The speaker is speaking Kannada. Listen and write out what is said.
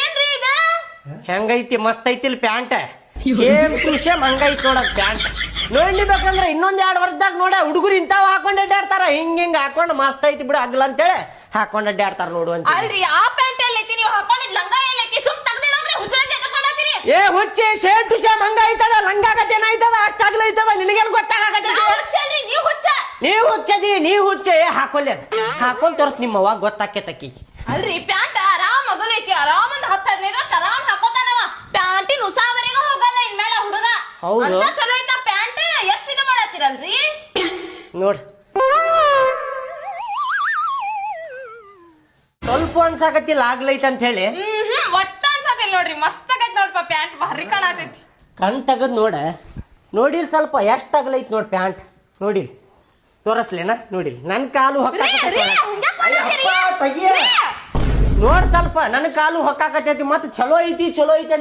ಏನ್ರಿ ಇದ ಹೆಂಗೈತಿ ಮಸ್ತ್ ಐತಿಲ್ ಪ್ಯಾಂಟ್ ಸೇಮ್ ಟು ಸೇಮ್ ಹಂಗೈತಿ ನೋಡಕ್ ಪ್ಯಾಂಟ್ ನೋಡ್ಲಿಬೇಕಂದ್ರ ಇನ್ನೊಂದ್ 2 ವರ್ಷದಾಗ ನೋಡ ಹುಡುಗರು ಇಂತಾವ ಹಾಕೊಂಡ್ ಅಡ್ಡಾಡ್ತಾರ ಹಿಂಗ್ ಹಾಕೊಂಡ್ ಮಸ್ತ್ ಐತಿ ಬಿಡು ಅಗ್ಲ ಅಂತೇಳಿ ಹಾಕೊಂಡ್ ಅಡ್ಡಾಡ್ತಾರ ನೋಡು ಅಂತ ಅಲ್ರಿ ಆ ಪ್ಯಾಂಟ್ ಎಲ್ಲೈತಿ ನೀವು ಹಾಕೊಂಡಿದ್ ಲಂಗ ಎಲ್ಲೈತಿ ಸುಮ್ ತೆಗ್ದಿಡೋದ್ರಿ ಹುಚ್ಚರಂತೆ ಎದಕೊಂಡಾತಿರಿ ಏ ಹುಚ್ಚಿ ಸೇಮ್ ಟು ಸೇಮ್ ಹಂಗೈತದ ಲಂಗಾಗತ್ತೆ ಏನಾಯ್ತದ ಅಷ್ಟಾಗ್ಲ ಐತದ ನಿನಗೇನು ಗೊತ್ತಾಗತ್ತೆ ಹುಚ್ಚಲ್ರಿ ನೀವು ಹುಚ್ಚ ನೀವು ಹುಚ್ಚೆ ಹಾಕೊಲ್ಲೆ ಹಾಕೊಂಡ್ ತೋರ್ಸ್ ನಿಮ್ಮವ್ವ ಗೊತ್ತಾಕೇತಕ್ಕಿ ಅಲ್ರಿ ಪ್ಯಾಂಟ್ ಆರಾಮ್ ಮಗಲೈತಿ ಆರಾಮ್ ಒಂದ್ 10-15 ವರ್ಷ ಆರಾಮ್ ಹಾಕೋತಾನವ ಪ್ಯಾಂಟಿನ ಉಸಾವರೆಗೂ ಹೋಗಲ್ಲ ಇನ್ಮೇಲೆ ಹುಡುಗ ಹೌದು. ಅಂತ ಚಲೋ ಐತ ಪ್ಯಾಂಟ್ ಎಷ್ಟ್ ಇದು ಮಾಡತ್ತೀರಲ್ರಿ ನೋಡ್ ಸ್ವಲ್ಪ ಅನ್ಸಾಕತ್ತಿಲ್ಲ ಆಗ್ಲೈತೆ ಅಂತ ಹೇಳಿ ಒಟ್ಟ ಅನ್ಸತಿಲ್ ನೋಡ್ರಿ ಮಸ್ತ್ ಆಗೈತ್ ನೋಡ್ಪ ಪ್ಯಾಂಟ್ ಭಾರಿ ಕಾಣತೈತಿ ಕಣ್ ತೆಗದ್ ನೋಡ ನೋಡಿಲ್ ಸ್ವಲ್ಪ ಎಷ್ಟ್ ಆಗ್ಲೈತ್ ನೋಡ್ ಪ್ಯಾಂಟ್ ನೋಡಿಲ್ ತೋರಸ್ಲೇನ ನೋಡಿಲ್ ನನ್ ಕಾಲು ನೋಡ್ ಸ್ವಲ್ಪ ನನ್ ಕಾಲು ಹೊಕ್ಕಾಕತೈತಿ ಮತ್ ಚಲೋ ಐತಿ ಅಂತ